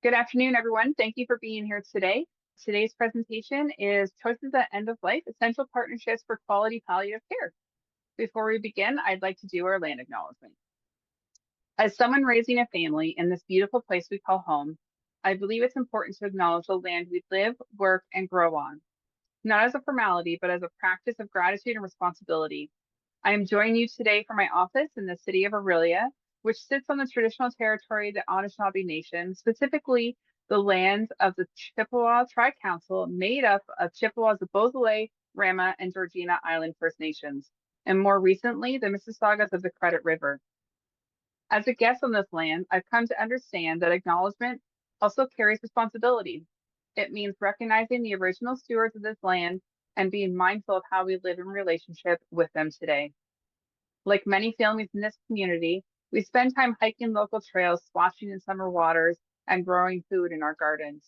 Good afternoon, everyone. Thank you for being here today. Today's presentation is Choices at End of Life, Essential Partnerships for Quality Palliative Care. Before we begin, I'd like to do our land acknowledgement. As someone raising a family in this beautiful place we call home, I believe it's important to acknowledge the land we live, work, and grow on, not as a formality, but as a practice of gratitude and responsibility. I am joining you today from my office in the city of Aurelia, which sits on the traditional territory of the Anishinaabe Nation, specifically the lands of the Chippewa Tri-Council, made up of Chippewas of Beausoleil, Rama, and Georgina Island First Nations, and more recently, the Mississaugas of the Credit River. As a guest on this land, I've come to understand that acknowledgement also carries responsibility. It means recognizing the original stewards of this land and being mindful of how we live in relationship with them today. Like many families in this community, we spend time hiking local trails, splashing in summer waters, and growing food in our gardens.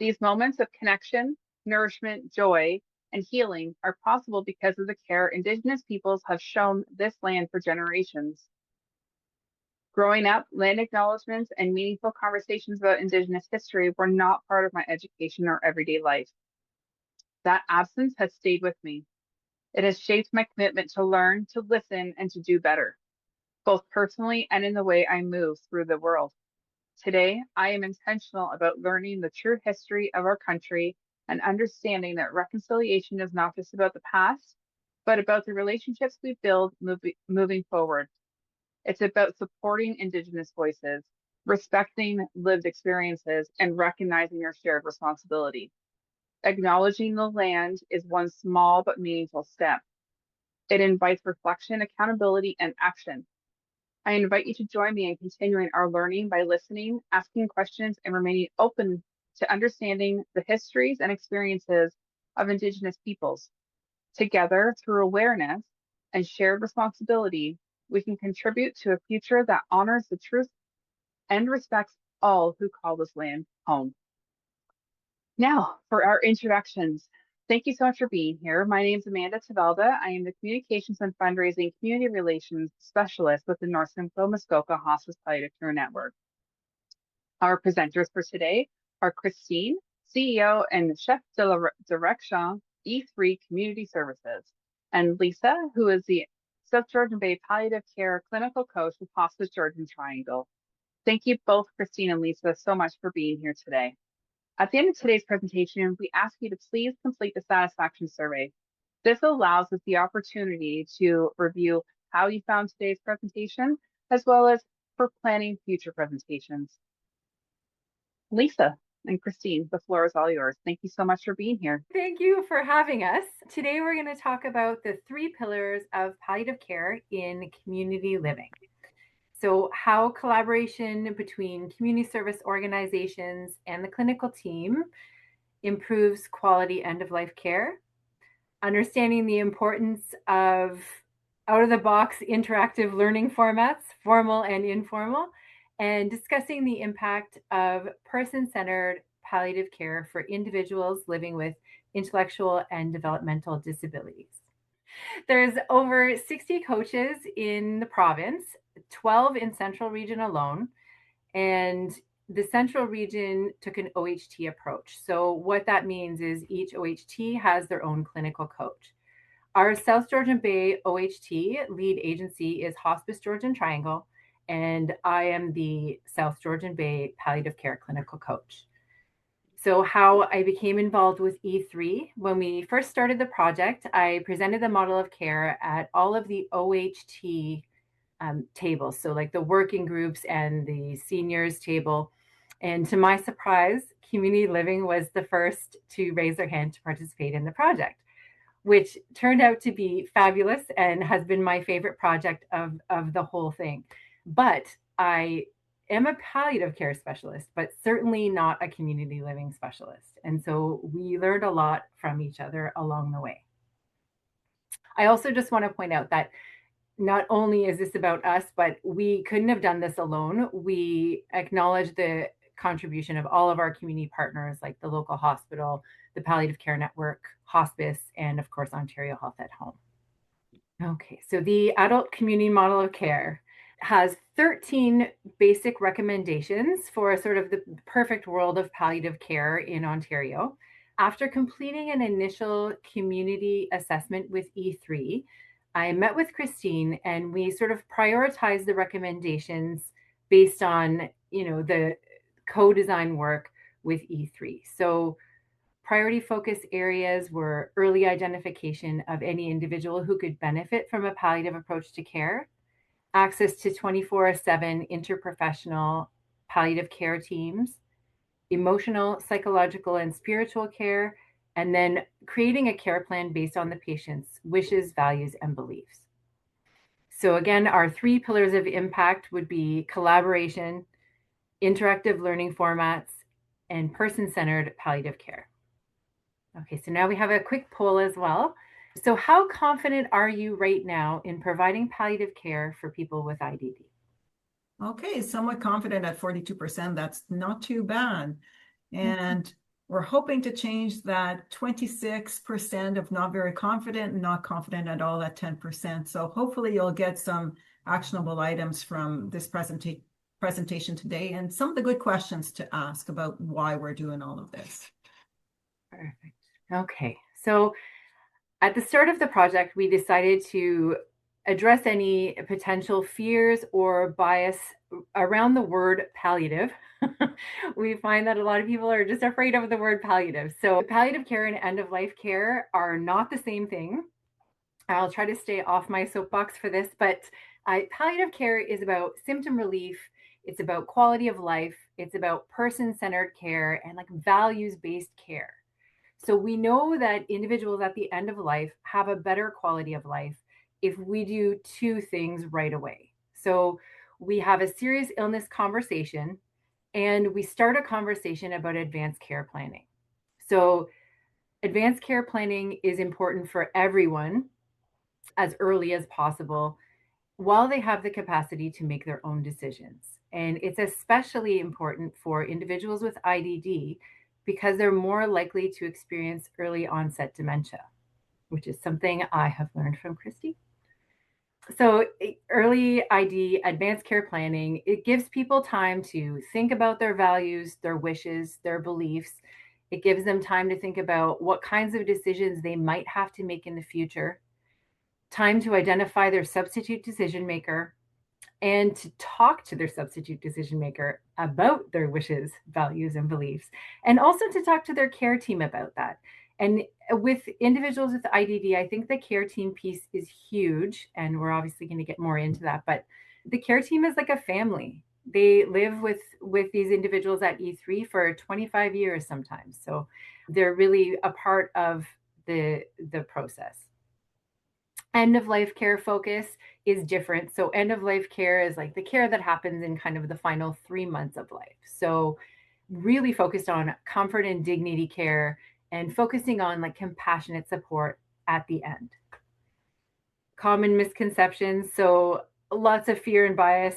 These moments of connection, nourishment, joy, and healing are possible because of the care Indigenous peoples have shown this land for generations. Growing up, land acknowledgements and meaningful conversations about Indigenous history were not part of my education or everyday life. That absence has stayed with me. It has shaped my commitment to learn, to listen, and to do better, both personally and in the way I move through the world. Today, I am intentional about learning the true history of our country and understanding that reconciliation is not just about the past, but about the relationships we build moving forward. It's about supporting Indigenous voices, respecting lived experiences, and recognizing our shared responsibility. Acknowledging the land is one small but meaningful step. It invites reflection, accountability, and action. I invite you to join me in continuing our learning by listening, asking questions, and remaining open to understanding the histories and experiences of Indigenous peoples. Together, through awareness and shared responsibility, we can contribute to a future that honors the truth and respects all who call this land home. Now, for our introductions. Thank you so much for being here. My name is Amanda Tavelda. I am the Communications and Fundraising Community Relations Specialist with the North Simcoe Muskoka Hospice Palliative Care Network. Our presenters for today are Christine, CEO and Chef de la Direction, E3 Community Services, and Lisa, who is the South Georgian Bay Palliative Care Clinical Coach with Hospice Georgian Triangle. Thank you both, Christine and Lisa, so much for being here today. At the end of today's presentation, we ask you to please complete the satisfaction survey. This allows us the opportunity to review how you found today's presentation, as well as for planning future presentations. Lisa and Christine, the floor is all yours. Thank you so much for being here. Thank you for having us. Today we're going to talk about the 3 pillars of palliative care in community living. So, how collaboration between community service organizations and the clinical team improves quality end-of-life care, understanding the importance of out-of-the-box interactive learning formats, formal and informal, and discussing the impact of person-centered palliative care for individuals living with intellectual and developmental disabilities. There's over 60 coaches in the province, 12 in Central Region alone, and the Central Region took an OHT approach. So what that means is each OHT has their own clinical coach. Our South Georgian Bay OHT lead agency is Hospice Georgian Triangle, and I am the South Georgian Bay Palliative Care Clinical Coach. So how I became involved with E3, when we first started the project, I presented the model of care at all of the OHT tables, so like the working groups and the seniors table. And to my surprise, community living was the first to raise their hand to participate in the project, which turned out to be fabulous and has been my favorite project of the whole thing. But I am a palliative care specialist, but certainly not a community living specialist. And so we learned a lot from each other along the way. I also just want to point out that not only is this about us, but we couldn't have done this alone. We acknowledge the contribution of all of our community partners, like the local hospital, the Palliative Care Network, Hospice, and of course, Ontario Health at Home. Okay, so the adult community model of care. has 13 basic recommendations for sort of the perfect world of palliative care in Ontario. After completing an initial community assessment with E3, I met with Christine and we sort of prioritized the recommendations based on, the co-design work with E3. So priority focus areas were early identification of any individual who could benefit from a palliative approach to care, access to 24/7 interprofessional palliative care teams, emotional, psychological, and spiritual care, and then creating a care plan based on the patient's wishes, values, and beliefs. So, again, our three pillars of impact would be collaboration, interactive learning formats, and person centered palliative care. Okay, so now we have a quick poll as well. So, how confident are you right now in providing palliative care for people with IDD? Okay, somewhat confident at 42%. That's not too bad. And we're hoping to change that 26% of not very confident and not confident at all at 10%. So hopefully you'll get some actionable items from this presentation today and some of the good questions to ask about why we're doing all of this. Perfect. Okay, so at the start of the project, we decided to address any potential fears or bias around the word palliative. We find that a lot of people are just afraid of the word palliative. So, palliative care and end of life care are not the same thing. I'll try to stay off my soapbox for this, but palliative care is about symptom relief. It's about quality of life. It's about person centered care and like values based care. So we know that individuals at the end of life have a better quality of life if we do two things right away. So we have a serious illness conversation and we start a conversation about advanced care planning. So advanced care planning is important for everyone as early as possible while they have the capacity to make their own decisions. And it's especially important for individuals with IDD because they're more likely to experience early onset dementia, which is something I have learned from Christy. So early ID, advanced care planning, it gives people time to think about their values, their wishes, their beliefs. It gives them time to think about what kinds of decisions they might have to make in the future, time to identify their substitute decision maker, and to talk to their substitute decision maker about their wishes, values, and beliefs, and also to talk to their care team about that. And with individuals with IDD, I think the care team piece is huge, and we're obviously going to get more into that. But the care team is like a family. They live with these individuals at E3 for 25 years sometimes, so they're really a part of the process. End of life care focus is different. So, end of life care is like the care that happens in kind of the final 3 months of life. So, really focused on comfort and dignity care and focusing on like compassionate support at the end. Common misconceptions. So, lots of fear and bias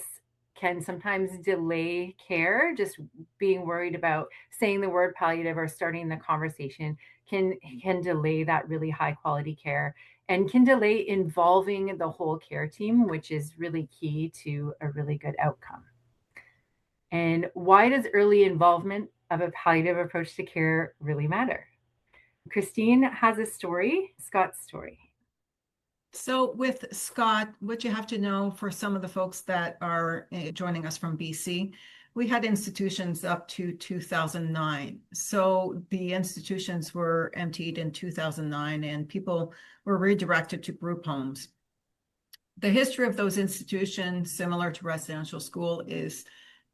can sometimes delay care. Just being worried about saying the word palliative or starting the conversation can delay that really high quality care and can delay involving the whole care team, which is really key to a really good outcome. And why does early involvement of a palliative approach to care really matter? Christine has a story, Scott's story. So with Scott, what you have to know for some of the folks that are joining us from BC, we had institutions up to 2009. So the institutions were emptied in 2009 and people were redirected to group homes. The history of those institutions, similar to residential school, is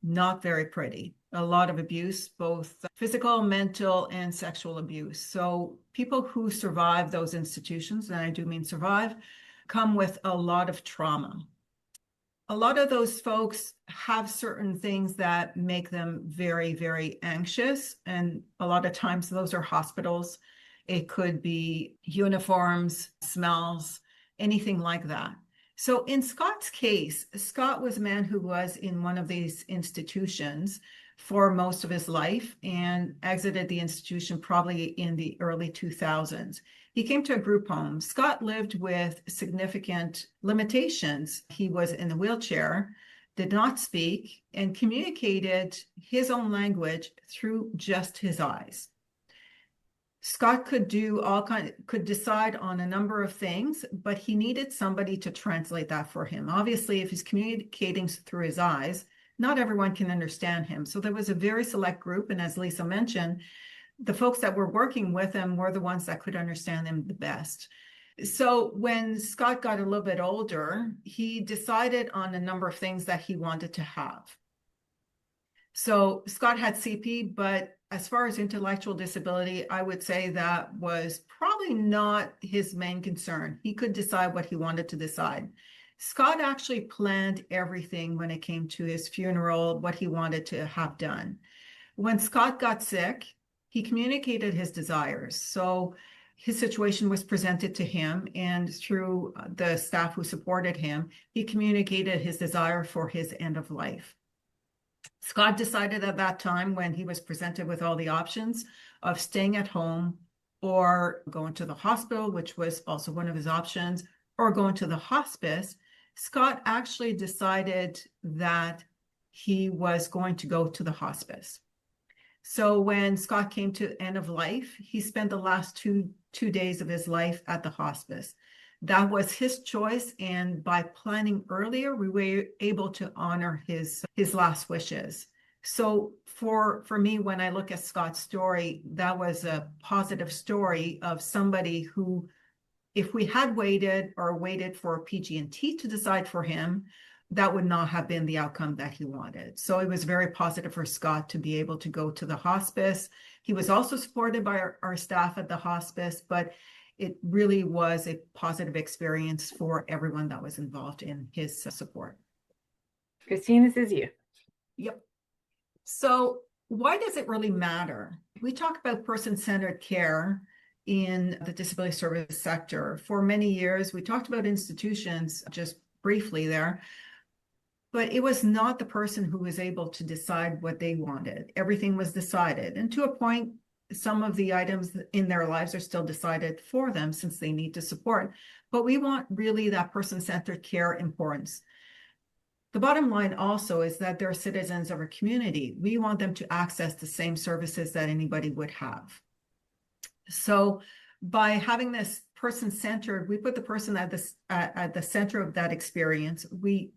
not very pretty. A lot of abuse, both physical, mental, and sexual abuse. So people who survive those institutions, and I do mean survive, come with a lot of trauma. A lot of those folks have certain things that make them very, very anxious. And a lot of times those are hospitals. It could be uniforms, smells, anything like that. So in Scott's case, Scott was a man who was in one of these institutions for most of his life and exited the institution probably in the early 2000s. He came to a group home. Scott lived with significant limitations. He was in a wheelchair, did not speak, and communicated his own language through just his eyes. Scott could decide on a number of things, but he needed somebody to translate that for him. Obviously, if he's communicating through his eyes, not everyone can understand him. So there was a very select group, and as Lisa mentioned, the folks that were working with him were the ones that could understand him the best. So when Scott got a little bit older, he decided on a number of things that he wanted to have. So Scott had CP, but as far as intellectual disability, I would say that was probably not his main concern. He could decide what he wanted to decide. Scott actually planned everything when it came to his funeral, what he wanted to have done. When Scott got sick, he communicated his desires. So his situation was presented to him, and through the staff who supported him, he communicated his desire for his end of life. Scott decided at that time, when he was presented with all the options of staying at home or going to the hospital, which was also one of his options, or going to the hospice, Scott actually decided that he was going to go to the hospice. So when Scott came to end of life, he spent the last two days of his life at the hospice. That was his choice, and by planning earlier, we were able to honor his last wishes. So for me, when I look at Scott's story, that was a positive story of somebody who, if we had waited for PG&T to decide for him, that would not have been the outcome that he wanted. So it was very positive for Scott to be able to go to the hospice. He was also supported by our staff at the hospice, but it really was a positive experience for everyone that was involved in his support. Christine, this is you. Yep. So why does it really matter? We talk about person-centered care in the disability service sector. For many years, we talked about institutions just briefly there, but it was not the person who was able to decide what they wanted. Everything was decided. And to a point, some of the items in their lives are still decided for them since they need to support. But we want really that person-centered care importance. The bottom line also is that they're citizens of our community. We want them to access the same services that anybody would have. So by having this person-centered, we put the person at the center of that experience. We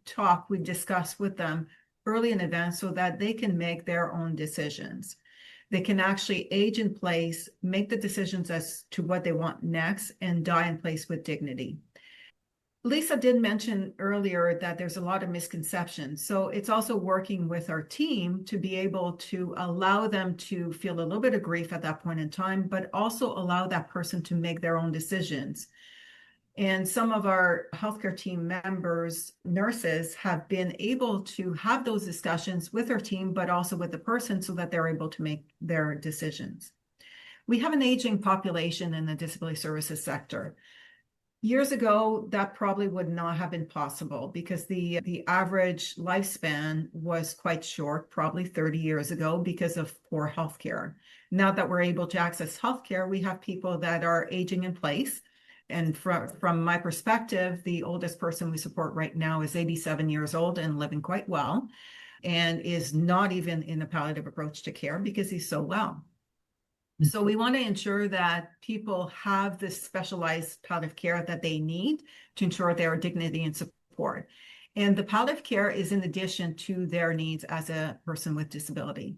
discuss with them early in advance so that they can make their own decisions. They can actually age in place, make the decisions as to what they want next, and die in place with dignity. Lisa did mention earlier that there's a lot of misconceptions. So it's also working with our team to be able to allow them to feel a little bit of grief at that point in time, but also allow that person to make their own decisions. And some of our healthcare team members, nurses, have been able to have those discussions with our team, but also with the person so that they're able to make their decisions. We have an aging population in the disability services sector. Years ago, that probably would not have been possible because the average lifespan was quite short, probably 30 years ago, because of poor healthcare. Now that we're able to access healthcare, we have people that are aging in place. And from my perspective, the oldest person we support right now is 87 years old and living quite well, and is not even in a palliative approach to care because he's so well. So we want to ensure that people have this specialized palliative care that they need to ensure their dignity and support. And the palliative care is in addition to their needs as a person with disability.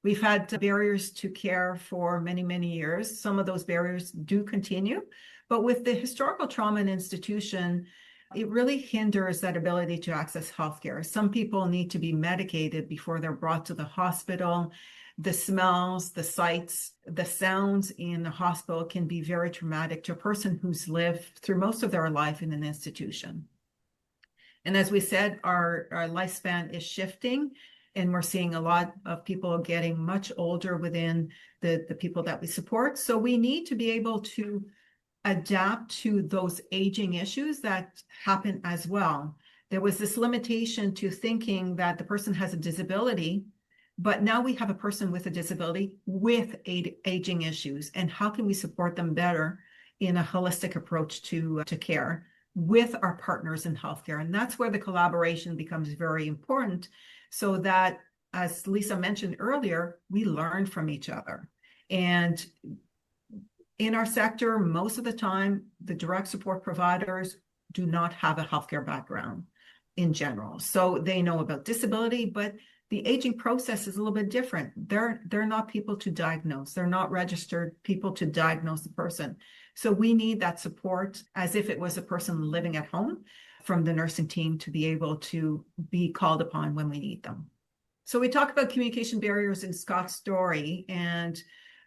We've had barriers to care for many, many years. Some of those barriers do continue, but with the historical trauma in institution, it really hinders that ability to access healthcare. Some people need to be medicated before they're brought to the hospital. The smells, the sights, the sounds in the hospital can be very traumatic to a person who's lived through most of their life in an institution. And as we said, our lifespan is shifting, and we're seeing a lot of people getting much older within the people that we support. So we need to be able to adapt to those aging issues that happen as well. There was this limitation to thinking that the person has a disability But now we have a person with a disability with aging issues, and how can we support them better in a holistic approach to care with our partners in healthcare? And that's where the collaboration becomes very important, so that, as Lisa mentioned earlier, we learn from each other. And in our sector, most of the time, the direct support providers do not have a healthcare background in general. So they know about disability, but the aging process is a little bit different. They're not people to diagnose. They're not registered people to diagnose the person. So we need that support as if it was a person living at home from the nursing team to be able to be called upon when we need them. So we talk about communication barriers in Scott's story, and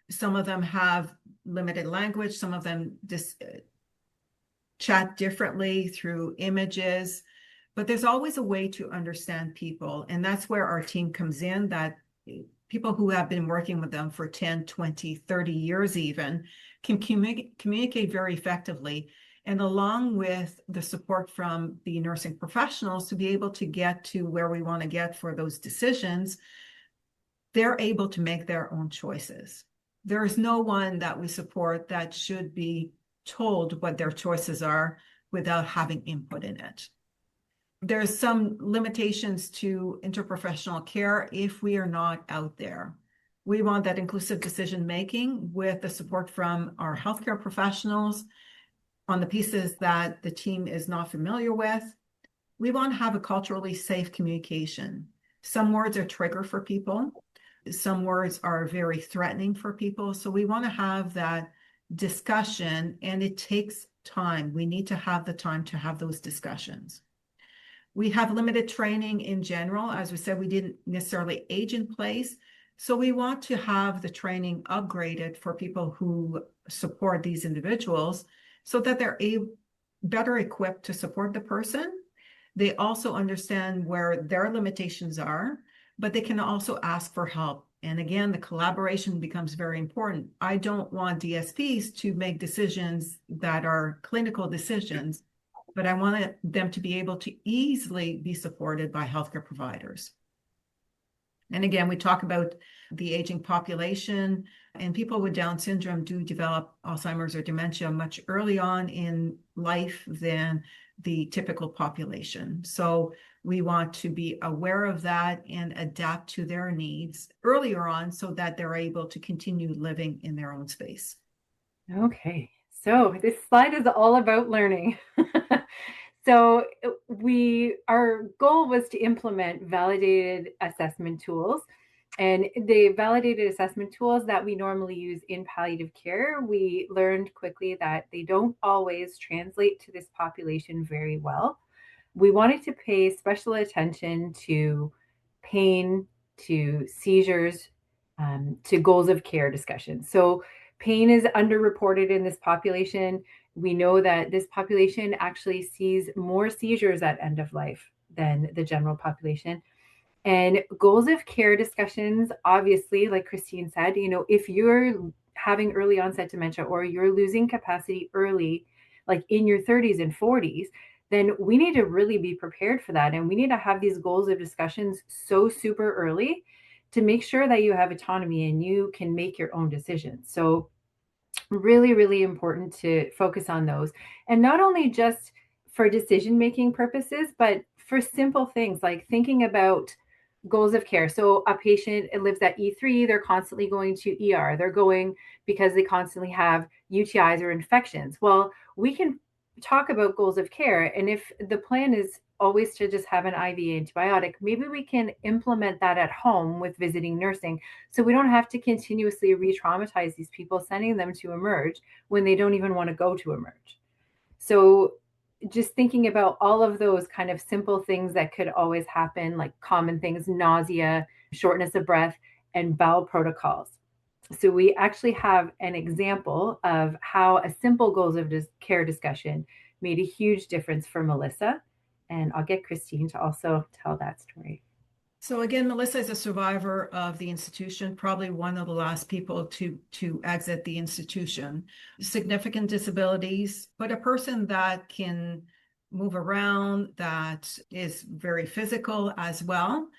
some of them have limited language. Some of them chat differently through images. But there's always a way to understand people. And that's where our team comes in, that people who have been working with them for 10, 20, 30 years even can communicate very effectively. And along with the support from the nursing professionals to be able to get to where we want to get for those decisions, they're able to make their own choices. There is no one that we support that should be told what their choices are without having input in it. There's some limitations to interprofessional care if we are not out there. We want that inclusive decision-making with the support from our healthcare professionals on the pieces that the team is not familiar with. We want to have a culturally safe communication. Some words are trigger for people. Some words are very threatening for people. So we want to have that discussion, and it takes time. We need to have the time to have those discussions. We have limited training in general. As we said, we didn't necessarily age in place. So we want to have the training upgraded for people who support these individuals so that they're better equipped to support the person. They also understand where their limitations are, but they can also ask for help. And again, the collaboration becomes very important. I don't want DSPs to make decisions that are clinical decisions, but I want them to be able to easily be supported by healthcare providers. And again, we talk about the aging population, and people with Down syndrome do develop Alzheimer's or dementia much early on in life than the typical population. So we want to be aware of that and adapt to their needs earlier on so that they're able to continue living in their own space. Okay, so this slide is all about learning. So our goal was to implement validated assessment tools. And the validated assessment tools that we normally use in palliative care, we learned quickly that they don't always translate to this population very well. We wanted to pay special attention to pain, to seizures, to goals of care discussion. So pain is underreported in this population. We know that this population actually sees more seizures at end of life than the general population. And goals of care discussions, obviously, like Christine said, if you're having early onset dementia or you're losing capacity early, like in your 30s and 40s, then we need to really be prepared for that. And we need to have these goals of discussions so super early to make sure that you have autonomy and you can make your own decisions. So really, really important to focus on those. And not only just for decision-making purposes, but for simple things like thinking about goals of care. So a patient lives at E3, they're constantly going to ER. They're going because they constantly have UTIs or infections. Well, we can talk about goals of care. And if the plan is always to just have an IV antibiotic, maybe we can implement that at home with visiting nursing. So we don't have to continuously re-traumatize these people, sending them to emerge when they don't even want to go to emerge. So just thinking about all of those kind of simple things that could always happen, like common things, nausea, shortness of breath, and bowel protocols. So we actually have an example of how a simple goals of care discussion made a huge difference for Melissa. And I'll get Christine to also tell that story. So again, Melissa is a survivor of the institution, probably one of the last people to exit the institution. Significant disabilities, but a person that can move around, that is very physical as well.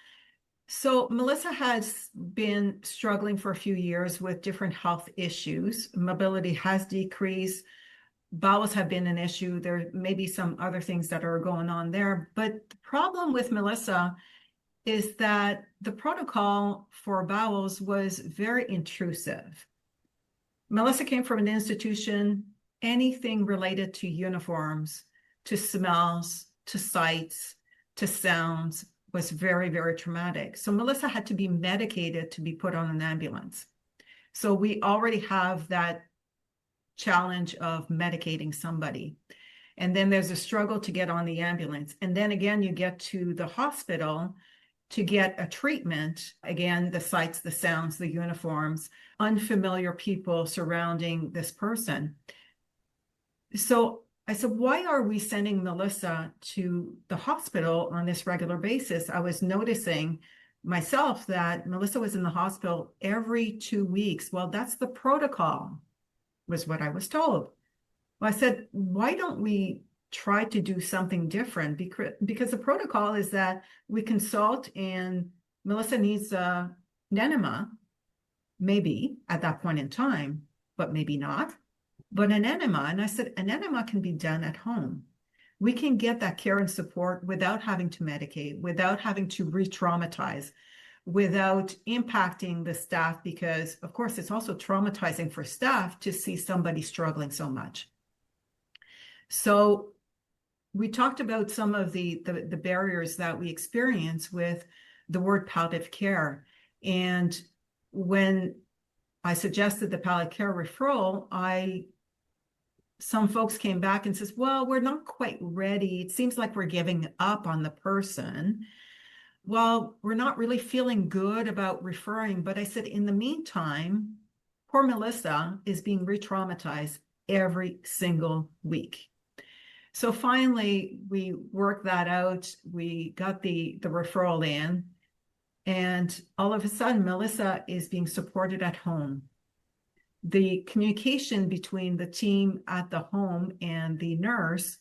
So Melissa has been struggling for a few years with different health issues. Mobility has decreased. Bowels have been an issue. There may be some other things that are going on there. But the problem with Melissa is that the protocol for bowels was very intrusive. Melissa came from an institution, anything related to uniforms, to smells, to sights, to sounds was very, very traumatic. So Melissa had to be medicated to be put on an ambulance. So we already have that challenge of medicating somebody. And then there's a struggle to get on the ambulance. And then again, you get to the hospital to get a treatment. Again, the sights, the sounds, the uniforms, unfamiliar people surrounding this person. So I said, why are we sending Melissa to the hospital on this regular basis? I was noticing myself that Melissa was in the hospital every 2 weeks. Well, that's the protocol, was what I was told. Well, I said, why don't we try to do something different? Because the protocol is that we consult and Melissa needs an enema, maybe at that point in time, but maybe not. But an enema, and I said, an enema can be done at home. We can get that care and support without having to medicate, without having to re-traumatize, without impacting the staff, because of course it's also traumatizing for staff to see somebody struggling so much. So we talked about some of the barriers that we experience with the word palliative care. And when I suggested the palliative care referral, some folks came back and says, well, we're not quite ready. It seems like we're giving up on the person. Well, we're not really feeling good about referring. But I said, in the meantime, poor Melissa is being re-traumatized every single week. So finally, we worked that out. We got the referral in. And all of a sudden, Melissa is being supported at home. The communication between the team at the home and the nurse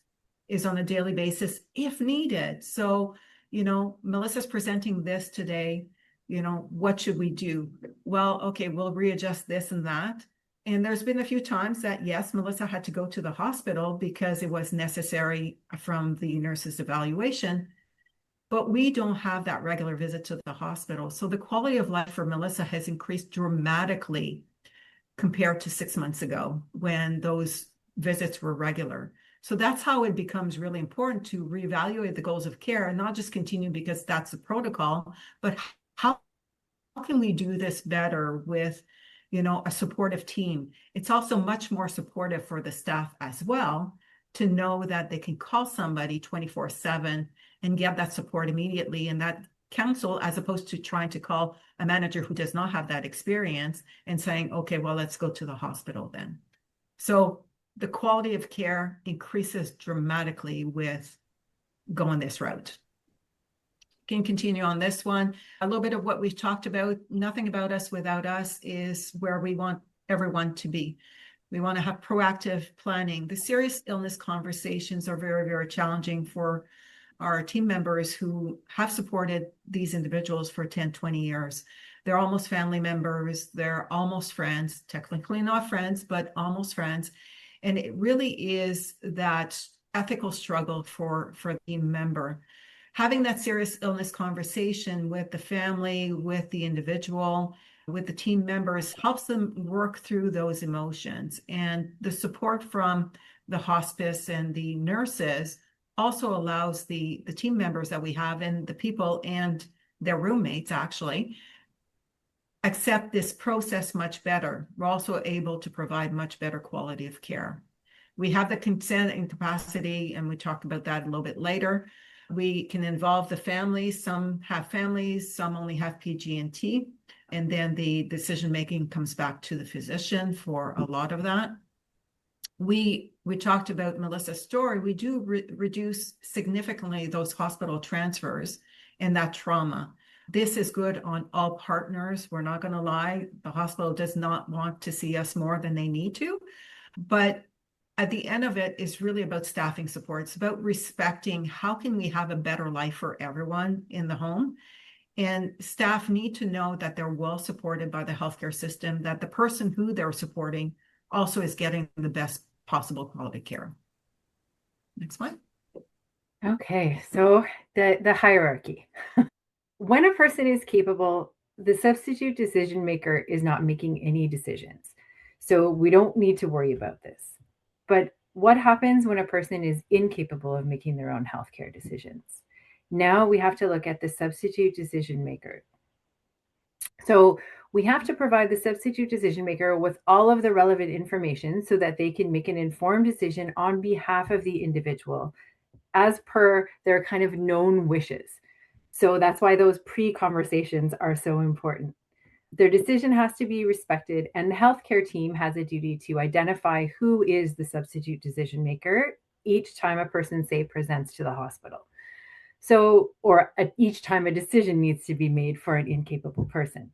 is on a daily basis if needed. So, Melissa's presenting this today, what should we do? Well, okay, we'll readjust this and that. And there's been a few times that, yes, Melissa had to go to the hospital because it was necessary from the nurse's evaluation, but we don't have that regular visit to the hospital. So the quality of life for Melissa has increased dramatically compared to 6 months ago when those visits were regular. So that's how it becomes really important to reevaluate the goals of care and not just continue because that's the protocol, but how can we do this better with, a supportive team? It's also much more supportive for the staff as well to know that they can call somebody 24/7 and get that support immediately and that counsel, as opposed to trying to call a manager who does not have that experience and saying, okay, well, let's go to the hospital then. So the quality of care increases dramatically with going this route. Can continue on this one. A little bit of what we've talked about, nothing about us without us, is where we want everyone to be. We want to have proactive planning. The serious illness conversations are very, very challenging for our team members who have supported these individuals for 10, 20 years. They're almost family members. They're almost friends, technically not friends, but almost friends. And it really is that ethical struggle for the team member. Having that serious illness conversation with the family, with the individual, with the team members helps them work through those emotions. And the support from the hospice and the nurses also allows the team members that we have and the people and their roommates actually accept this process much better. We're also able to provide much better quality of care. We have the consent and capacity, and we talk about that a little bit later. We can involve the families. Some have families, some only have PG&T. And then the decision-making comes back to the physician for a lot of that. We talked about Melissa's story. We do reduce significantly those hospital transfers and that trauma. This is good on all partners. We're not going to lie. The hospital does not want to see us more than they need to. But at the end of it is really about staffing support. It's about respecting how can we have a better life for everyone in the home. And staff need to know that they're well supported by the healthcare system, that the person who they're supporting also is getting the best possible quality care. Next one. Okay, so the hierarchy. When a person is capable, the substitute decision maker is not making any decisions. So we don't need to worry about this. But what happens when a person is incapable of making their own healthcare decisions? Now we have to look at the substitute decision maker. So we have to provide the substitute decision maker with all of the relevant information so that they can make an informed decision on behalf of the individual as per their kind of known wishes. So that's why those pre-conversations are so important. Their decision has to be respected, and the healthcare team has a duty to identify who is the substitute decision maker each time a person, say, presents to the hospital. So, or each time a decision needs to be made for an incapable person.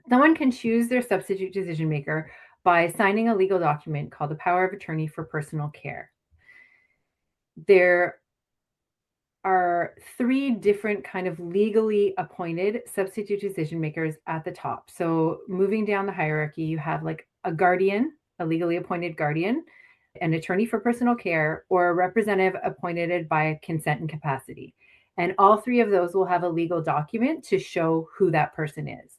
Someone can choose their substitute decision maker by signing a legal document called the power of attorney for personal care. There are three different kind of legally appointed substitute decision makers at the top. So moving down the hierarchy, you have like a guardian, a legally appointed guardian, an attorney for personal care, or a representative appointed by consent and capacity. And all three of those will have a legal document to show who that person is.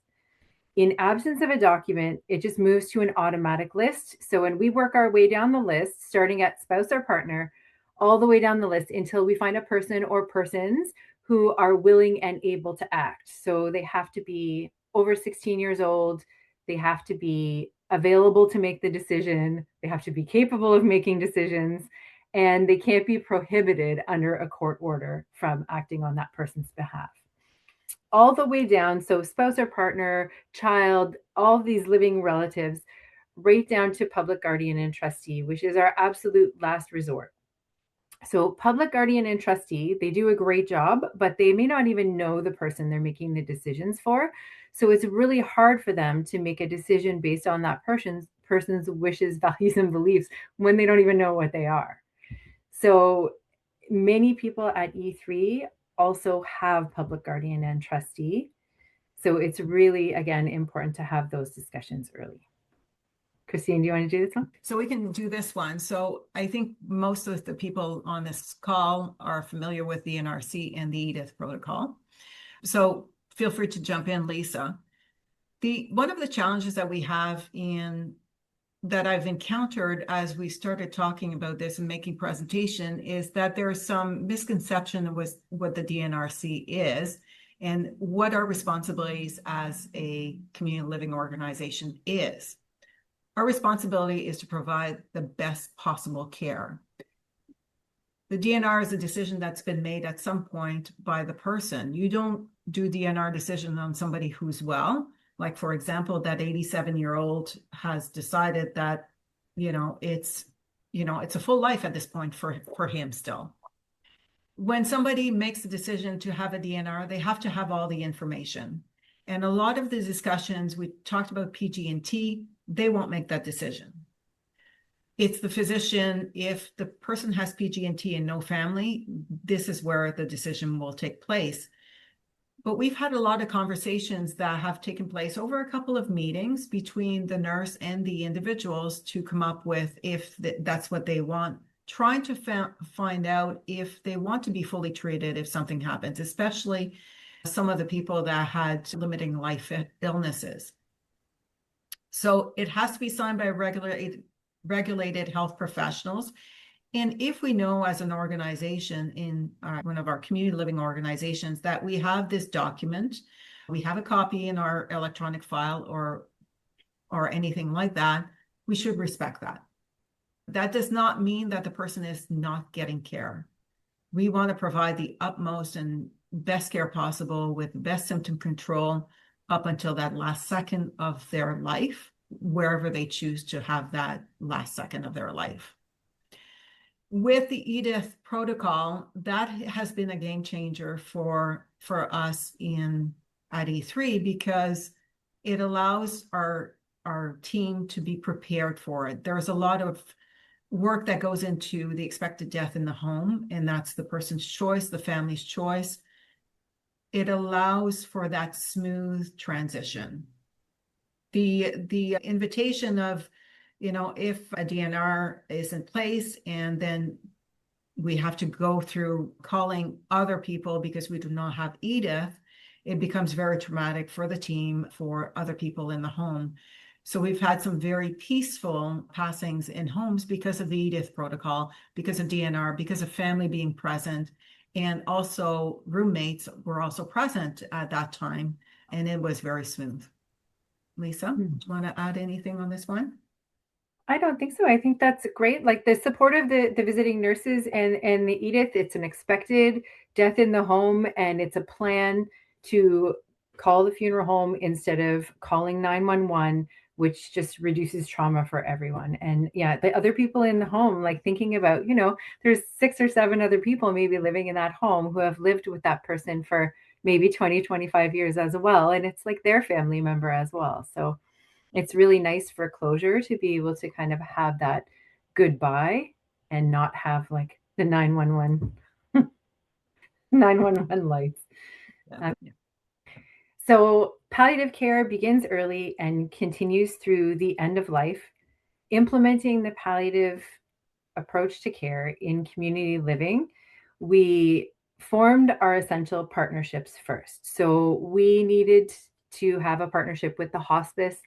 In absence of a document, it just moves to an automatic list. So when we work our way down the list, starting at spouse or partner, all the way down the list until we find a person or persons who are willing and able to act. So they have to be over 16 years old. They have to be available to make the decision. They have to be capable of making decisions. And they can't be prohibited under a court order from acting on that person's behalf. All the way down, so spouse or partner, child, all these living relatives, right down to public guardian and trustee, which is our absolute last resort. So public guardian and trustee, they do a great job, but they may not even know the person they're making the decisions for. So it's really hard for them to make a decision based on that person's wishes, values, and beliefs when they don't even know what they are. So many people at E3 also have public guardian and trustee. So it's really, again, important to have those discussions early. Christine, do you want to do this one? So we can do this one. So I think most of the people on this call are familiar with the NRC and the EDITH protocol. So feel free to jump in, Lisa. One of the challenges that we have that I've encountered as we started talking about this and making presentation is that there's some misconception with what the DNRC is and what our responsibilities as a community living organization is. Our responsibility is to provide the best possible care. The DNR is a decision that's been made at some point by the person. You don't do DNR decision on somebody who's well. Like, for example, that 87-year-old has decided that, it's a full life at this point for him still. When somebody makes a decision to have a DNR, they have to have all the information. And a lot of the discussions, we talked about PG&T, they won't make that decision. It's the physician. If the person has PG&T and no family, this is where the decision will take place. But we've had a lot of conversations that have taken place over a couple of meetings between the nurse and the individuals to come up with if that's what they want, trying to find out if they want to be fully treated if something happens, especially some of the people that had limiting life illnesses. So it has to be signed by regulated health professionals. And if we know as an organization in one of our community living organizations that we have this document, we have a copy in our electronic file or anything like that, we should respect that. That does not mean that the person is not getting care. We want to provide the utmost and best care possible with best symptom control up until that last second of their life, wherever they choose to have that last second of their life. With the EDITH protocol, that has been a game changer for us at E3 because it allows our team to be prepared for it. There's a lot of work that goes into the expected death in the home, and that's the person's choice, the family's choice. it allows for that smooth transition. The invitation of, if a DNR is in place and then we have to go through calling other people because we do not have Edith, it becomes very traumatic for the team, for other people in the home. So we've had some very peaceful passings in homes because of the Edith protocol, because of DNR, because of family being present. And also roommates were also present at that time, and it was very smooth. Lisa, do you want to add anything on this one? I don't think so. I think that's great. Like the support of the visiting nurses and the Edith, it's an expected death in the home, and it's a plan to call the funeral home instead of calling 911, which just reduces trauma for everyone. And yeah, the other people in the home, like thinking about, there's 6 or 7 other people maybe living in that home who have lived with that person for maybe 20, 25 years as well. And it's like their family member as well. So it's really nice for closure to be able to kind of have that goodbye and not have like the 911 911 lights. Yeah. So palliative care begins early and continues through the end of life. Implementing the palliative approach to care in community living, we formed our essential partnerships first. So we needed to have a partnership with the hospice,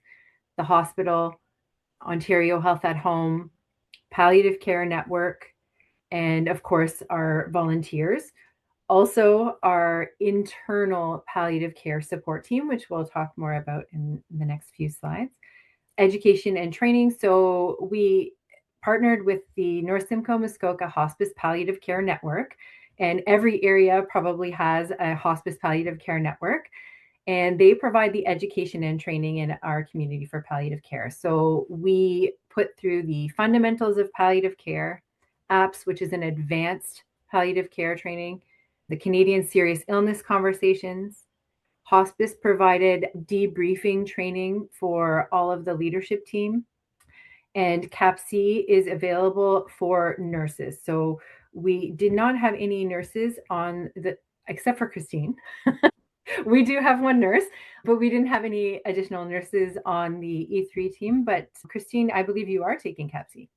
the hospital, Ontario Health at Home, Palliative Care Network, and of course, our volunteers. Also, our internal palliative care support team, which we'll talk more about in the next few slides. Education and training. So we partnered with the North Simcoe Muskoka Hospice Palliative Care Network, and every area probably has a hospice palliative care network. And they provide the education and training in our community for palliative care. So we put through the fundamentals of palliative care, APPS, which is an advanced palliative care training, the Canadian Serious Illness Conversations. Hospice provided debriefing training for all of the leadership team. And CAPC is available for nurses. So we did not have any nurses except for Christine. We do have one nurse, but we didn't have any additional nurses on the E3 team. But Christine, I believe you are taking CAPC.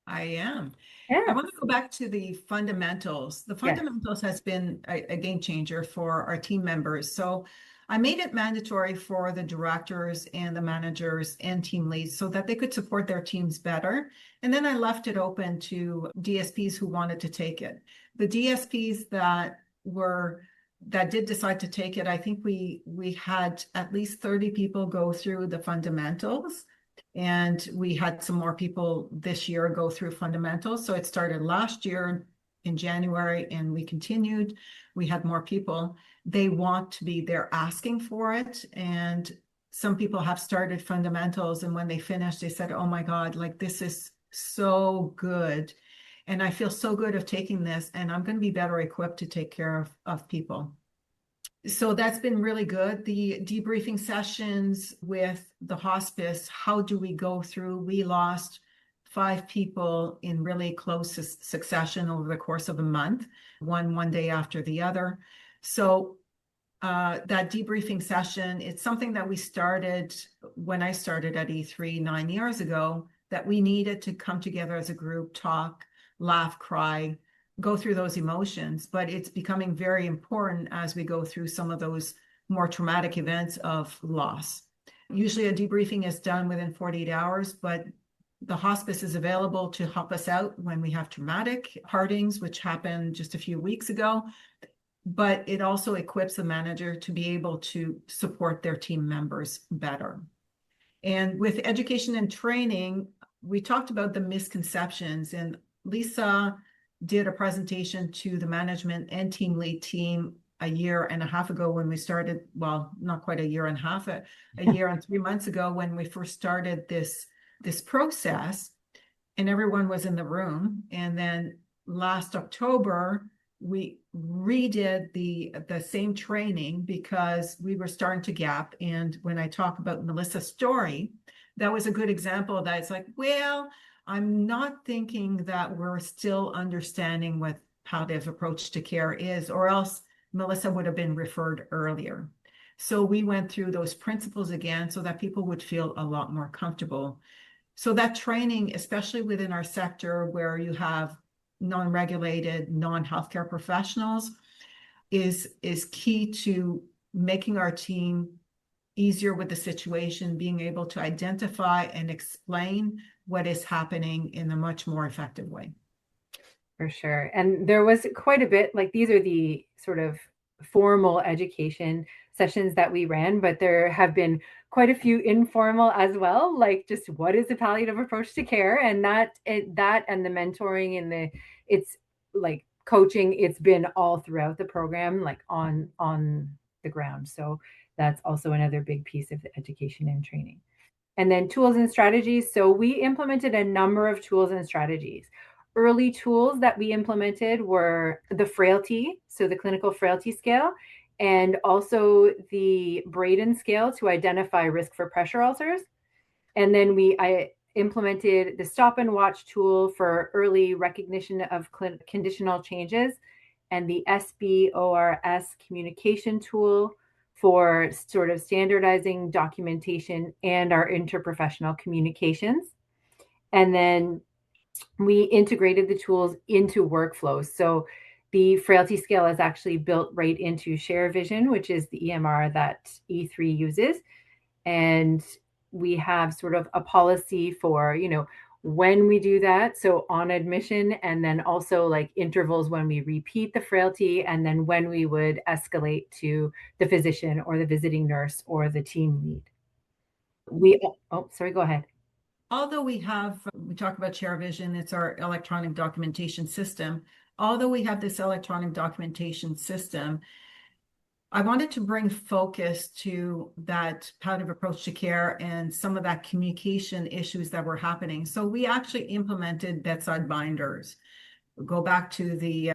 I am. Yeah. I want to go back to the fundamentals. The fundamentals has been a game changer for our team members. So I made it mandatory for the directors and the managers and team leads so that they could support their teams better. And then I left it open to DSPs who wanted to take it. The DSPs that did decide to take it, I think we had at least 30 people go through the fundamentals, and we had some more people this year go through fundamentals. So it started last year in January, and we continued. We had more people. They want to be there asking for it, and some people have started fundamentals, and when they finished, they said, oh my God, like this is so good. And I feel so good of taking this, and I'm going to be better equipped to take care of people. So that's been really good. The debriefing sessions with the hospice, how do we go through? We lost 5 people in really close succession over the course of a month, one day after the other. So that debriefing session, it's something that we started when I started at E3 9 years ago, that we needed to come together as a group, talk, laugh, cry, go through those emotions. But it's becoming very important as we go through some of those more traumatic events of loss. Usually a debriefing is done within 48 hours, but the hospice is available to help us out when we have traumatic partings, which happened just a few weeks ago. But it also equips the manager to be able to support their team members better. And with education and training, we talked about the misconceptions, and Lisa did a presentation to the management and team lead team a year and a half ago when we started, well, not quite a year and a half, a year and 3 months ago when we first started this process, and everyone was in the room. And then last October, we redid the same training because we were starting to gap. And when I talk about Melissa's story, that was a good example of that. It's like, well, I'm not thinking that we're still understanding what palliative approach to care is, or else Melissa would have been referred earlier. So we went through those principles again so that people would feel a lot more comfortable. So that training, especially within our sector where you have non-regulated, non-healthcare professionals, is key to making our team easier with the situation, being able to identify and explain what is happening in a much more effective way. For sure. And there was quite a bit, like these are the sort of formal education sessions that we ran, but there have been quite a few informal as well, like just what is a palliative approach to care, and that and the mentoring and it's like coaching, it's been all throughout the program, like on the ground. So that's also another big piece of the education and training. And then tools and strategies. So we implemented a number of tools and strategies. Early tools that we implemented were the frailty, so the clinical frailty scale, and also the Braden scale to identify risk for pressure ulcers. And then I implemented the stop and watch tool for early recognition of conditional changes, and the SBORS communication tool for sort of standardizing documentation and our interprofessional communications. And then we integrated the tools into workflows. So the frailty scale is actually built right into ShareVision, which is the EMR that E3 uses. And we have sort of a policy for, when we do that. So on admission, and then also like intervals when we repeat the frailty, and then when we would escalate to the physician or the visiting nurse or the team lead. Sorry, go ahead. Although we talk about ShareVision, it's our electronic documentation system. Although we have this electronic documentation system, I wanted to bring focus to that palliative approach to care and some of that communication issues that were happening. So we actually implemented bedside binders. Go back to the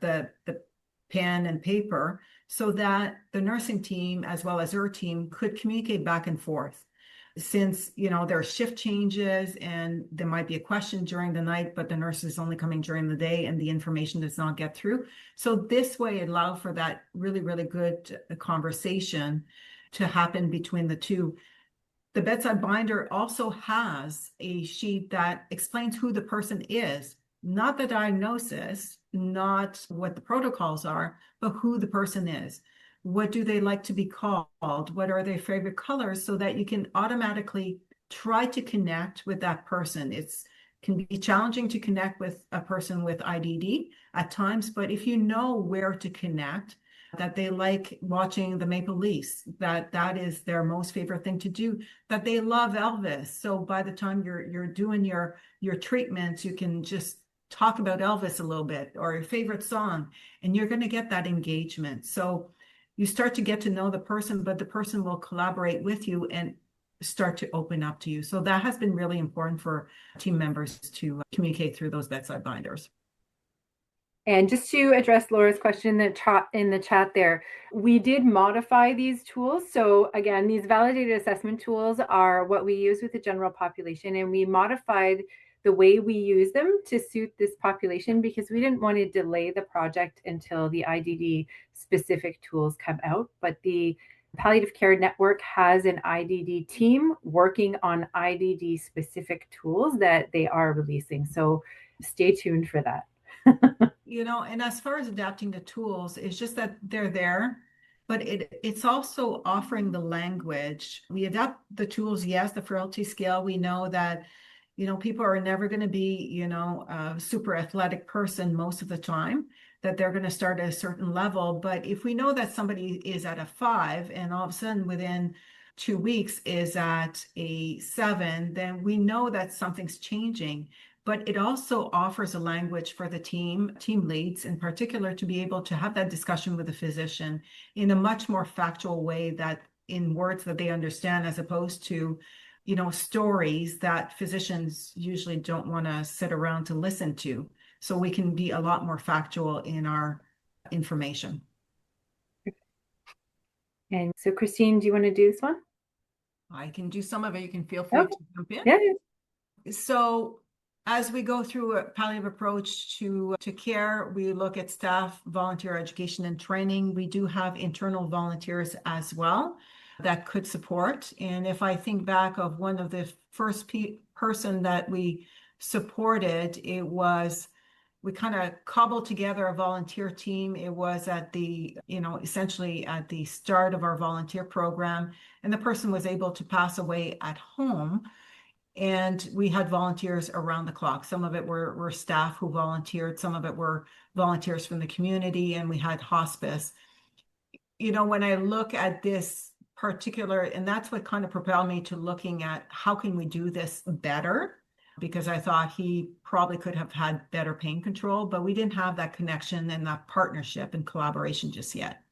pen and paper so that the nursing team as well as our team could communicate back and forth. Since, there are shift changes and there might be a question during the night, but the nurse is only coming during the day and the information does not get through. So this way it allowed for that really, really good conversation to happen between the two. The bedside binder also has a sheet that explains who the person is, not the diagnosis, not what the protocols are, but who the person is. What do they like to be called? What are their favorite colors? So that you can automatically try to connect with that person. It can be challenging to connect with a person with IDD at times, but if you know where to connect, that they like watching the Maple Leafs, that is their most favorite thing to do, that they love Elvis. So by the time you're doing your treatments, you can just talk about Elvis a little bit or your favorite song, and you're going to get that engagement. So you start to get to know the person, but the person will collaborate with you and start to open up to you. So that has been really important for team members to communicate through those bedside binders. And just to address Laura's question in the chat there, we did modify these tools. So again, these validated assessment tools are what we use with the general population, and we modified the way we use them to suit this population because we didn't want to delay the project until the IDD specific tools come out. But the Palliative Care Network has an IDD team working on IDD specific tools that they are releasing. So stay tuned for that. And as far as adapting the tools, it's just that they're there, but it's also offering the language. We adapt the tools, yes, the frailty scale. We know that, people are never going to be, a super athletic person most of the time, that they're going to start at a certain level. But if we know that somebody is at a 5 and all of a sudden within 2 weeks is at a 7, then we know that something's changing. But it also offers a language for the team leads in particular, to be able to have that discussion with the physician in a much more factual way, that in words that they understand, as opposed to, stories that physicians usually don't want to sit around to listen to. So we can be a lot more factual in our information. And so, Christine, do you want to do this one? I can do some of it. You can feel free to jump in. Yeah. So As we go through a palliative approach to care, we look at staff, volunteer education and training. We do have internal volunteers as well that could support. And if I think back of one of the first person that we supported, we kind of cobbled together a volunteer team. It was at essentially at the start of our volunteer program, and the person was able to pass away at home. And we had volunteers around the clock. Some of it were staff who volunteered, some of it were volunteers from the community, and we had hospice. When I look at this particular, and that's what kind of propelled me to looking at how can we do this better, because I thought he probably could have had better pain control, but we didn't have that connection and that partnership and collaboration just yet.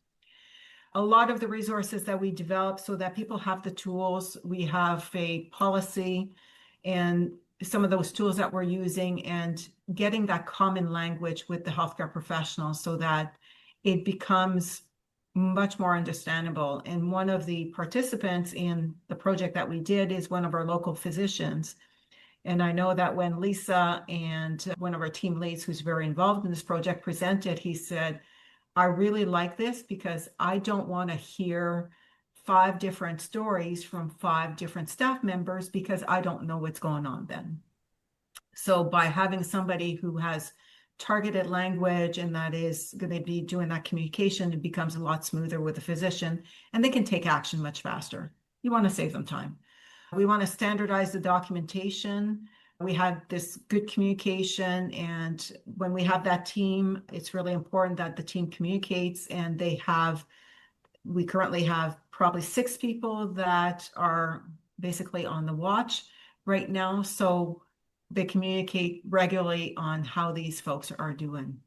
A lot of the resources that we develop so that people have the tools, we have a policy and some of those tools that we're using, and getting that common language with the healthcare professionals so that it becomes much more understandable. And one of the participants in the project that we did is one of our local physicians. And I know that when Lisa and one of our team leads who's very involved in this project presented, he said, I really like this because I don't want to hear 5 different stories from 5 different staff members because I don't know what's going on then. So by having somebody who has targeted language and that is going to be doing that communication, it becomes a lot smoother with the physician and they can take action much faster. You want to save them time. We want to standardize the documentation. We had this good communication, and when we have that team, it's really important that the team communicates, and we currently have probably 6 people that are basically on the watch right now. So they communicate regularly on how these folks are doing.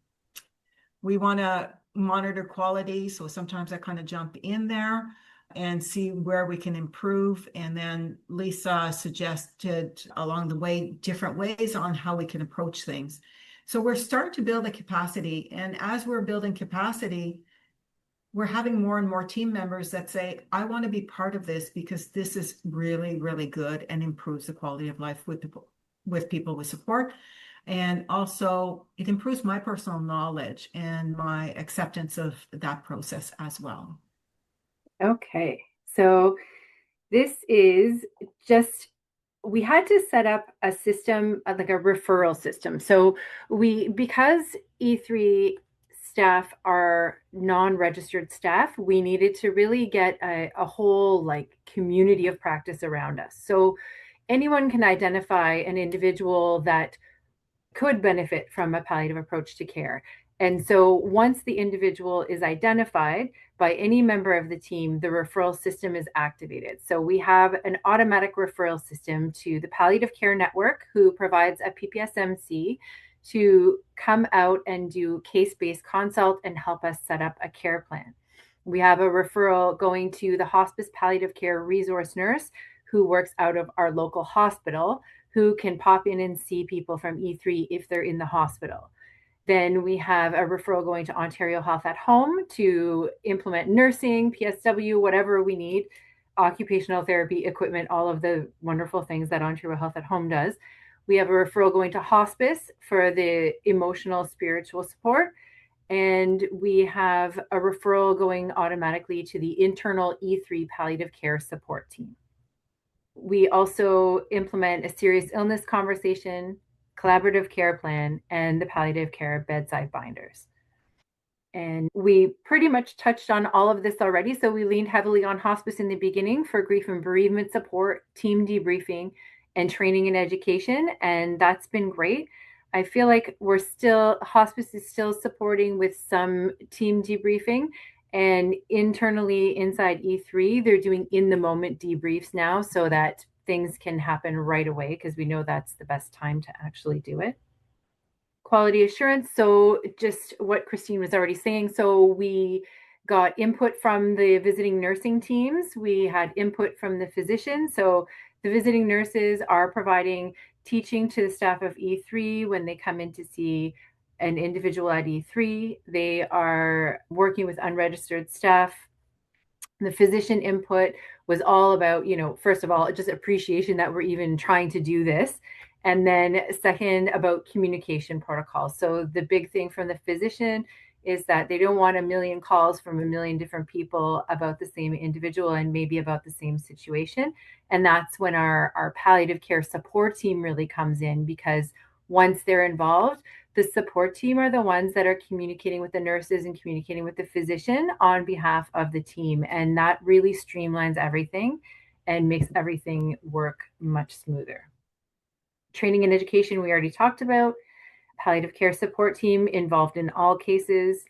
We want to monitor quality. So sometimes I kind of jump in there and see where we can improve. And then Lisa suggested along the way different ways on how we can approach things. So we're starting to build a capacity. And as we're building capacity, we're having more and more team members that say, I want to be part of this because this is really, really good and improves the quality of life with people with support. And also it improves my personal knowledge and my acceptance of that process as well. Okay, so this is just, we had to set up a system, like a referral system. So because E3 staff are non-registered staff, we needed to really get a whole like community of practice around us. So anyone can identify an individual that could benefit from a palliative approach to care. And so once the individual is identified by any member of the team, the referral system is activated. So we have an automatic referral system to the Palliative Care Network, who provides a PPSMC to come out and do case-based consult and help us set up a care plan. We have a referral going to the Hospice Palliative Care Resource Nurse, who works out of our local hospital, who can pop in and see people from E3 if they're in the hospital. Then we have a referral going to Ontario Health at Home to implement nursing, PSW, whatever we need, occupational therapy equipment, all of the wonderful things that Ontario Health at Home does. We have a referral going to hospice for the emotional, spiritual support. And we have a referral going automatically to the internal E3 palliative care support team. We also implement a serious illness conversation, collaborative care plan, and the palliative care bedside binders. And we pretty much touched on all of this already. So we leaned heavily on hospice in the beginning for grief and bereavement support, team debriefing, and training and education. And that's been great. I feel like hospice is still supporting with some team debriefing. And internally inside E3, they're doing in the moment debriefs now so that things can happen right away, because we know that's the best time to actually do it. Quality assurance. So just what Christine was already saying. So we got input from the visiting nursing teams. We had input from the physicians. So the visiting nurses are providing teaching to the staff of E3 when they come in to see an individual at E3. They are working with unregistered staff. The physician input was all about, first of all, just appreciation that we're even trying to do this. And then second, about communication protocols. So the big thing from the physician is that they don't want a million calls from a million different people about the same individual and maybe about the same situation. And that's when our palliative care support team really comes in, because once they're involved, the support team are the ones that are communicating with the nurses and communicating with the physician on behalf of the team. And that really streamlines everything and makes everything work much smoother. Training and education, we already talked about. Palliative care support team involved in all cases.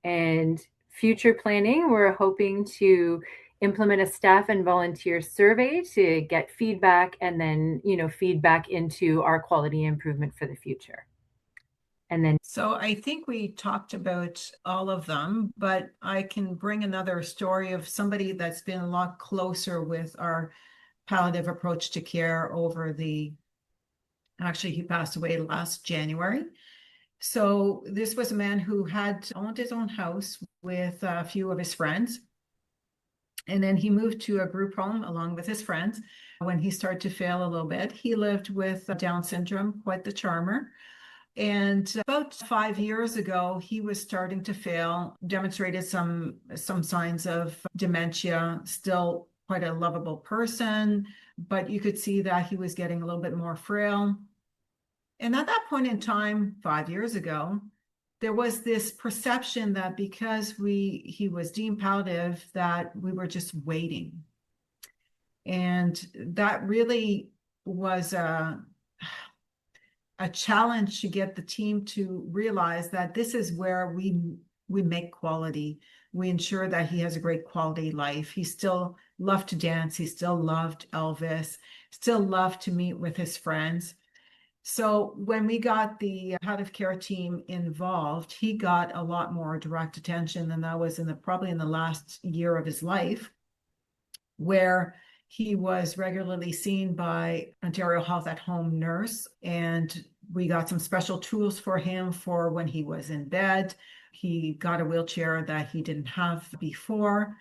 And future planning, we're hoping to implement a staff and volunteer survey to get feedback, and then, feedback into our quality improvement for the future. And then, so I think we talked about all of them, but I can bring another story of somebody that's been a lot closer with our palliative approach to care actually, he passed away last January. So this was a man who had owned his own house with a few of his friends. And then he moved to a group home along with his friends. When he started to fail a little bit, he lived with Down syndrome, quite the charmer. And about 5 years ago, he was starting to fail, demonstrated some signs of dementia, still quite a lovable person, but you could see that he was getting a little bit more frail. And at that point in time, 5 years ago, there was this perception that because he was deemed palliative, that we were just waiting. And that really was a challenge to get the team to realize that this is where we make quality. We ensure that he has a great quality life. He still loved to dance. He still loved Elvis, still loved to meet with his friends. So when we got the palliative care team involved, he got a lot more direct attention, and that was probably in the last year of his life, where he was regularly seen by Ontario Health at Home nurse, and we got some special tools for him for when he was in bed. He got a wheelchair that he didn't have before.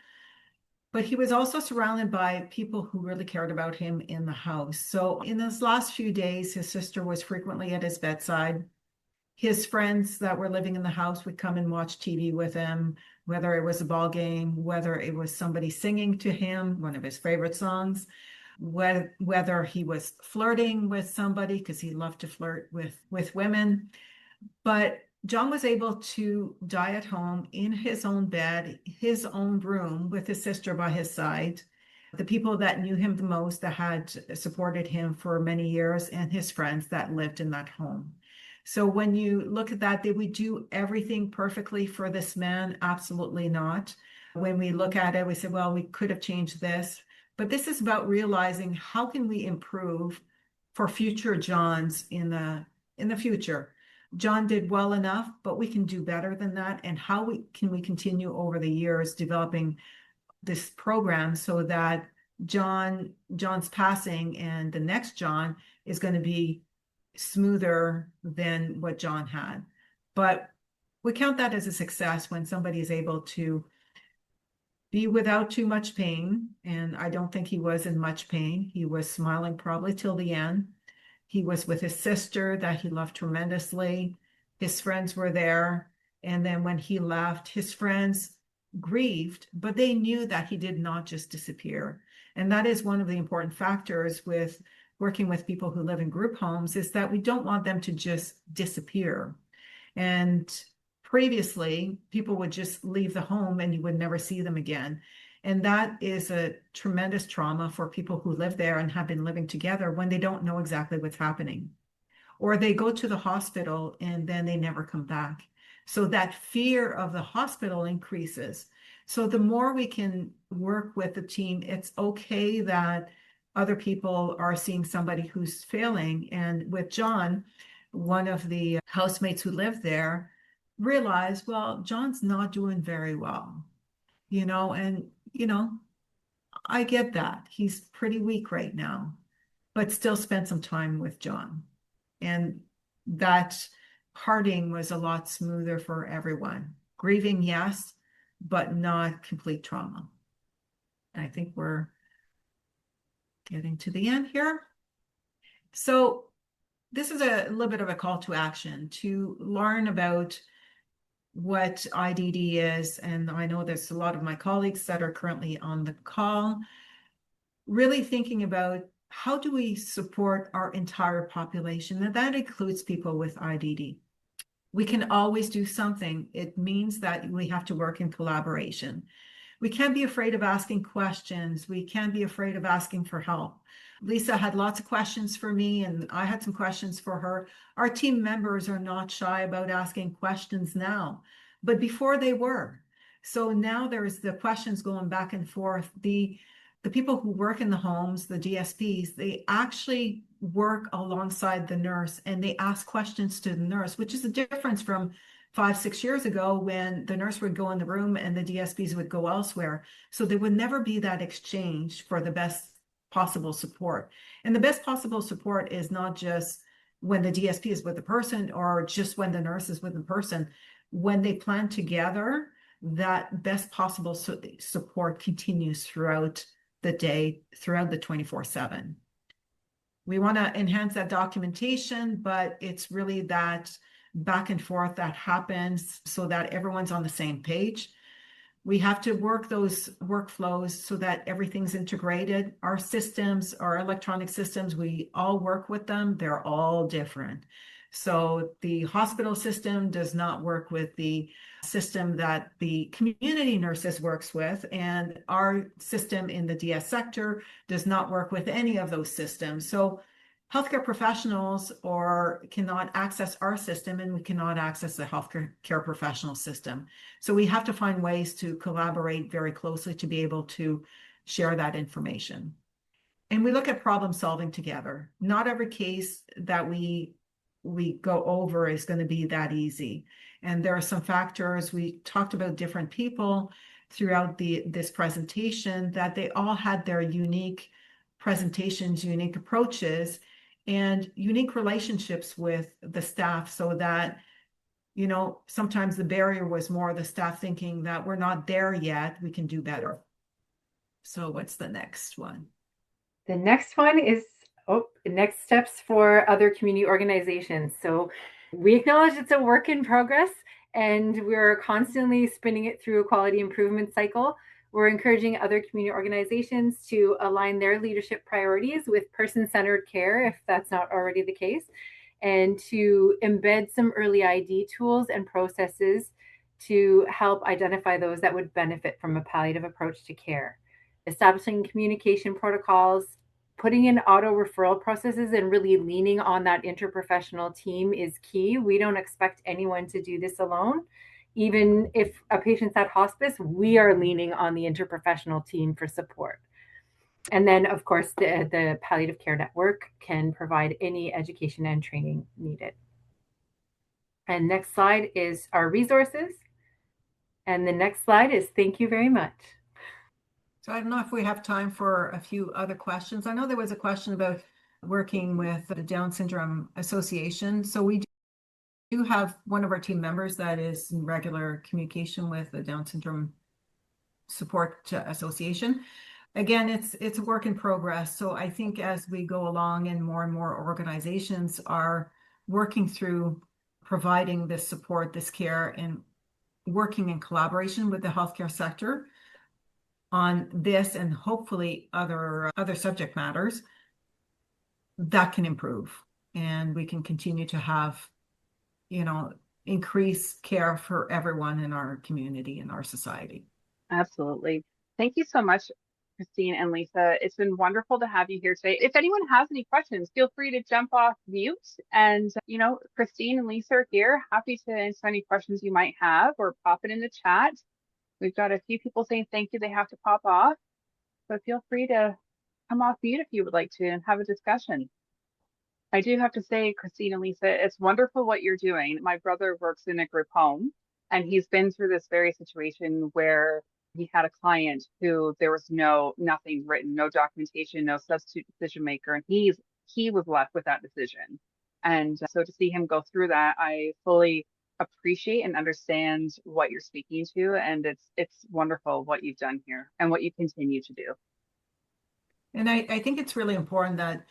But he was also surrounded by people who really cared about him in the house. So in those last few days, his sister was frequently at his bedside. His friends that were living in the house would come and watch TV with him, whether it was a ball game, whether it was somebody singing to him one of his favorite songs, whether he was flirting with somebody, because he loved to flirt with women. But John was able to die at home in his own bed, his own room, with his sister by his side, the people that knew him the most, that had supported him for many years, and his friends that lived in that home. So when you look at that, did we do everything perfectly for this man? Absolutely not. When we look at it, we say, well, we could have changed this. But this is about realizing how can we improve for future Johns in the future. John did well enough, but we can do better than that. And how can we continue over the years developing this program so that John's passing and the next John is going to be smoother than what John had. But we count that as a success when somebody is able to be without too much pain. And I don't think he was in much pain. He was smiling probably till the end. He was with his sister that he loved tremendously. His friends were there. And then when he left, his friends grieved, but they knew that he did not just disappear. And that is one of the important factors with working with people who live in group homes, is that we don't want them to just disappear. And previously, people would just leave the home and you would never see them again. And that is a tremendous trauma for people who live there and have been living together when they don't know exactly what's happening. Or they go to the hospital and then they never come back. So that fear of the hospital increases. So the more we can work with the team, it's okay that other people are seeing somebody who's failing. And with John, one of the housemates who lived there realized, well, John's not doing very well, and I get that. He's pretty weak right now, but still spent some time with John. And that parting was a lot smoother for everyone. Grieving, yes, but not complete trauma. And I think we're Getting to the end here. So this is a little bit of a call to action to learn about what IDD is. And I know there's a lot of my colleagues that are currently on the call, really thinking about how do we support our entire population? And that includes people with IDD. We can always do something. It means that we have to work in collaboration. We can't be afraid of asking questions. We can't be afraid of asking for help. Lisa had lots of questions for me, and I had some questions for her. Our team members are not shy about asking questions now, but before they were. So now there's the questions going back and forth. The people who work in the homes, the DSPs, they actually work alongside the nurse and they ask questions to the nurse, which is a difference from 5-6 years ago when the nurse would go in the room and the DSPs would go elsewhere. So there would never be that exchange for the best possible support. And the best possible support is not just when the DSP is with the person or just when the nurse is with the person. When they plan together, that best possible support continues throughout the day, throughout the 24/7. We want to enhance that documentation, but it's really that back and forth that happens so that everyone's on the same page. We have to work those workflows so that everything's integrated. Our systems, our electronic systems, we all work with them. They're all different. So the hospital system does not work with the system that the community nurses works with, and our system in the DS sector does not work with any of those systems. So healthcare professionals cannot access our system, and we cannot access the healthcare professional system. So we have to find ways to collaborate very closely to be able to share that information. And we look at problem solving together. Not every case that we go over is going to be that easy. And there are some factors. We talked about different people throughout this presentation, that they all had their unique presentations, unique approaches, and unique relationships with the staff, so that, sometimes the barrier was more the staff thinking that we're not there yet, we can do better. So what's the next one? The next one is next steps for other community organizations. So we acknowledge it's a work in progress and we're constantly spinning it through a quality improvement cycle. We're encouraging other community organizations to align their leadership priorities with person-centered care, if that's not already the case, and to embed some early ID tools and processes to help identify those that would benefit from a palliative approach to care. Establishing communication protocols, putting in auto referral processes, and really leaning on that interprofessional team is key. We don't expect anyone to do this alone. Even if a patient's at hospice, we are leaning on the interprofessional team for support. And then, of course, the Palliative Care Network can provide any education and training needed. And next slide is our resources. And the next slide is thank you very much. So I don't know if we have time for a few other questions. I know there was a question about working with the Down Syndrome Association. So we do have one of our team members that is in regular communication with the Down Syndrome Support Association. Again, it's a work in progress. So I think as we go along and more organizations are working through providing this support, this care, and working in collaboration with the healthcare sector on this and hopefully other subject matters, that can improve. And we can continue to have, increase care for everyone in our community and our society. Absolutely. Thank you so much, Christine and Lisa. It's been wonderful to have you here today. If anyone has any questions, feel free to jump off mute. And, Christine and Lisa are here, happy to answer any questions you might have or pop it in the chat. We've got a few people saying thank you. They have to pop off. So feel free to come off mute if you would like to and have a discussion. I do have to say, Christine and Lisa, it's wonderful what you're doing. My brother works in a group home, and he's been through this very situation where he had a client who there was nothing written, no documentation, no substitute decision maker, and he was left with that decision. And so to see him go through that, I fully appreciate and understand what you're speaking to, and it's wonderful what you've done here and what you continue to do. And I think it's really important that,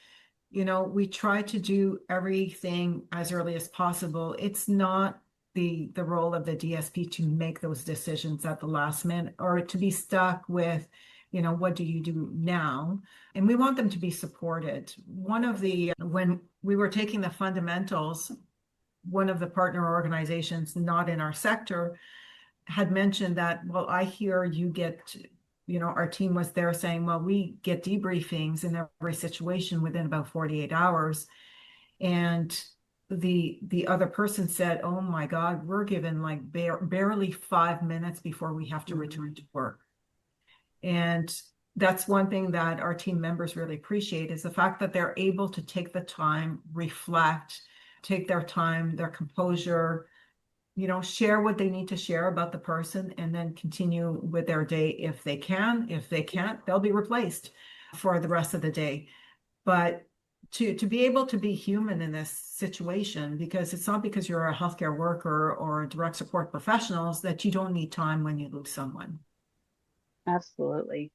we try to do everything as early as possible. It's not the role of the DSP to make those decisions at the last minute or to be stuck with, what do you do now? And we want them to be supported. When we were taking the fundamentals, one of the partner organizations not in our sector had mentioned that, well, I hear you get, our team was there saying, well, we get debriefings in every situation within about 48 hours. And the other person said, oh my God, we're given like barely 5 minutes before we have to return to work. And that's one thing that our team members really appreciate is the fact that they're able to take the time, reflect, take their time, their composure, share what they need to share about the person and then continue with their day if they can. If they can't, they'll be replaced for the rest of the day. But to be able to be human in this situation, because it's not because you're a healthcare worker or direct support professionals that you don't need time when you lose someone. Absolutely.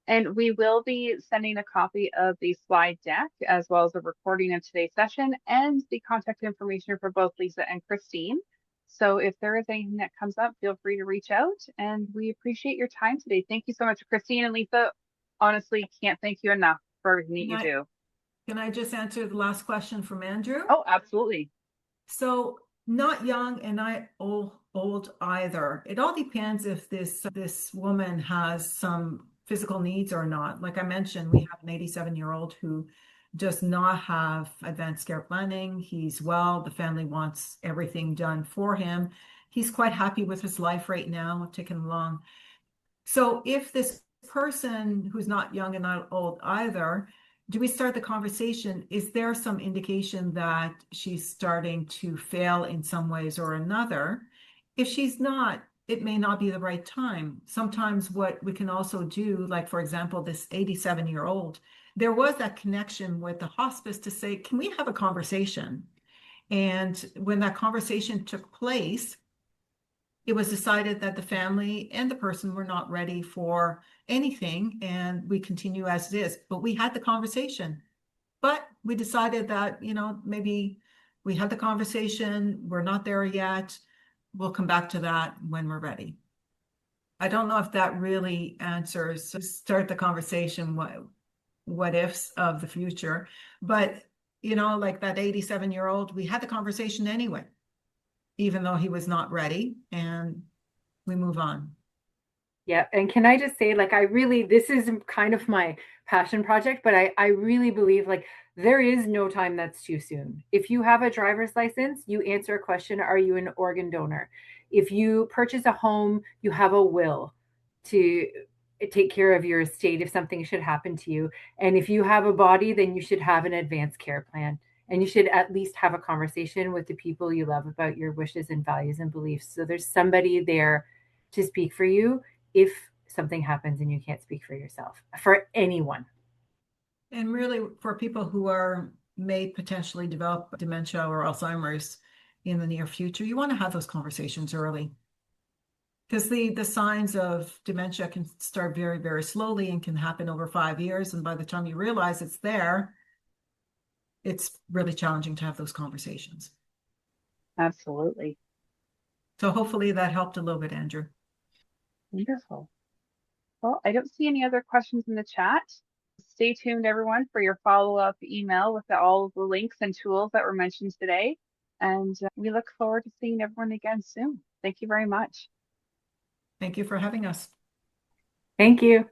And we will be sending a copy of the slide deck as well as a recording of today's session and the contact information for both Lisa and Christine. So if there is anything that comes up, feel free to reach out, and we appreciate your time today. Thank you so much, Christine and Lisa. Honestly, can't thank you enough for everything that you do. Can I just answer the last question from Andrew? Oh, absolutely. So not young and not old either. It all depends if this woman has some physical needs or not. Like I mentioned, we have an 87-year-old who does not have advanced care planning. He's well, the family wants everything done for him. He's quite happy with his life right now, ticking along. So if this person who's not young and not old either, do we start the conversation? Is there some indication that she's starting to fail in some ways or another? If she's not, it may not be the right time. Sometimes what we can also do, like for example, this 87-year-old, there was that connection with the hospice to say, can we have a conversation? And when that conversation took place, it was decided that the family and the person were not ready for anything, and we continue as it is. But we had the conversation. But we decided that, maybe we had the conversation, we're not there yet. We'll come back to that when we're ready. I don't know if that really answers, start the conversation, what ifs of the future. But, like that 87-year-old, we had the conversation anyway, even though he was not ready, and we move on. Yeah. And can I just say, like, this is kind of my passion project, but I really believe like there is no time that's too soon. If you have a driver's license, you answer a question, are you an organ donor? If you purchase a home, you have a will to take care of your estate if something should happen to you. And if you have a body, then you should have an advanced care plan. And you should at least have a conversation with the people you love about your wishes and values and beliefs. So there's somebody there to speak for you if something happens and you can't speak for yourself, for anyone. And really, for people who may potentially develop dementia or Alzheimer's in the near future, you want to have those conversations early. Because the signs of dementia can start very, very slowly and can happen over 5 years. And by the time you realize it's there, it's really challenging to have those conversations. Absolutely. So hopefully that helped a little bit, Andrew. Wonderful. Well, I don't see any other questions in the chat. Stay tuned, everyone, for your follow-up email with all of the links and tools that were mentioned today. And we look forward to seeing everyone again soon. Thank you very much. Thank you for having us. Thank you.